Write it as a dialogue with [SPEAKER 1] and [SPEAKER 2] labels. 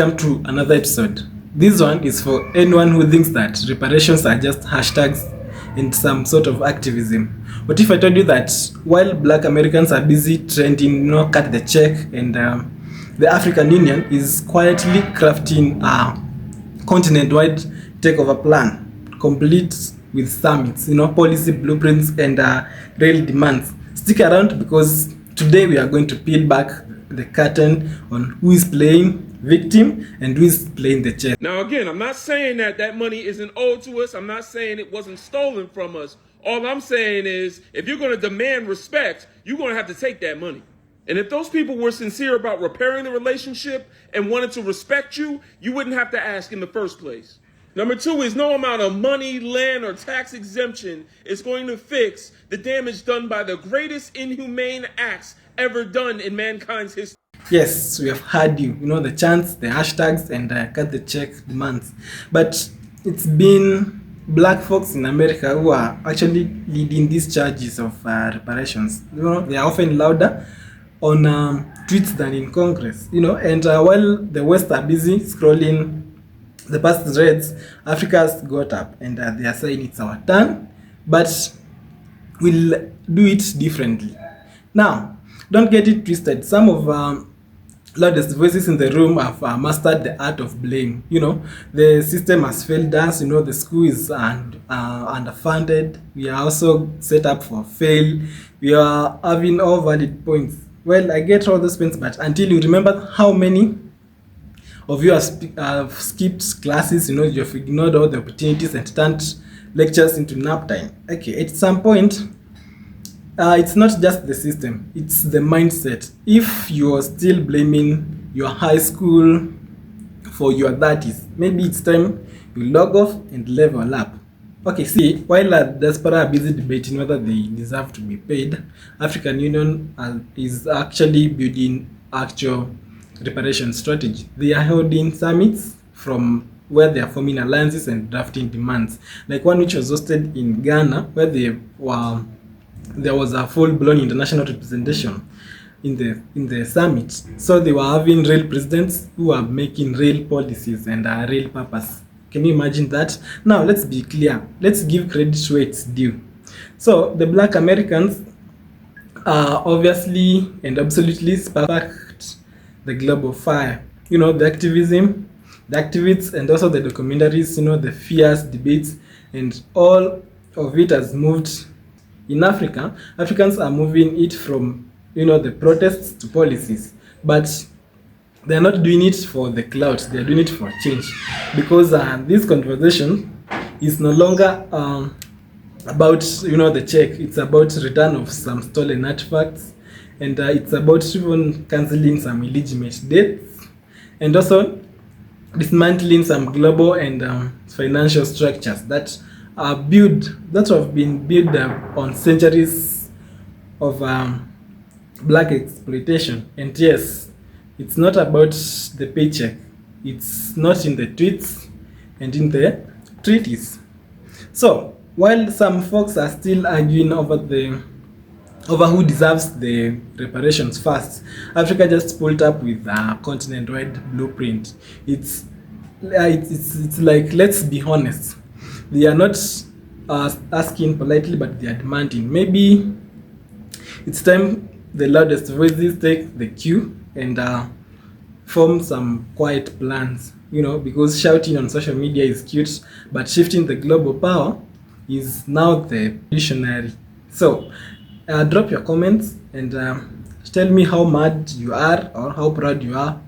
[SPEAKER 1] Welcome to another episode. This one is for anyone who thinks that reparations are just hashtags and some sort of activism. What if I told you that while black Americans are busy trending, cut the check, and the African Union is quietly crafting a continent-wide takeover plan, complete with summits, policy blueprints and real demands. Stick around because today we are going to peel back the curtain on who is playing victim and who is playing the chess.
[SPEAKER 2] Now, again, I'm not saying that money isn't owed to us. I'm not saying it wasn't stolen from us. All I'm saying is if you're going to demand respect, you're going to have to take that money. And if those people were sincere about repairing the relationship and wanted to respect you, you wouldn't have to ask in the first place. Number two is no amount of money, land, or tax exemption is going to fix the damage done by the greatest inhumane acts ever done in mankind's history.
[SPEAKER 1] Yes, we have heard you, the chants, the hashtags, and cut the check demands. But it's been black folks in America who are actually leading these charges of reparations. They are often louder on tweets than in Congress, and while the West are busy scrolling the past threads, Africa's got up and they are saying it's our turn, but we'll do it differently. Now, don't get it twisted. Some of loudest voices in the room have mastered the art of blame. The system has failed us. The school is underfunded. We are also set up for fail. We are having all valid points. Well, I get all those points, but until you remember how many of you have skipped classes, you've ignored all the opportunities and turned lectures into nap time. Okay, at some point, it's not just the system, it's the mindset. If you're still blaming your high school for your 30s, maybe it's time you log off and level up. Okay, see, while diaspora are busy debating whether they deserve to be paid, African Union is actually building actual reparation strategy. They are holding summits from where they are forming alliances and drafting demands, like one which was hosted in Ghana, where there was a full-blown international representation in the summit. So they were having real presidents who are making real policies and real purpose. Can you imagine that? Now, let's be clear. Let's give credit where it's due. So the black Americans obviously and absolutely sparked the global fire. The activism, the activists, and also the documentaries, the fierce debates, and all of it has moved. In Africa, Africans are moving it from, the protests to policies. But they're not doing it for the clout, they're doing it for change. Because this conversation is no longer about, the check. It's about return of some stolen artifacts. And it's about even cancelling some illegitimate debts. And also dismantling some global and financial structures that have been built on centuries of black exploitation. And yes, it's not about the paycheck. It's not in the tweets and in the treaties. So while some folks are still arguing over who deserves the reparations first, Africa just pulled up with a continent-wide blueprint. It's like, let's be honest. They are not asking politely, but they are demanding. Maybe it's time the loudest voices take the cue and form some quiet plans, because shouting on social media is cute, but shifting the global power is now the visionary. So drop your comments and tell me how mad you are or how proud you are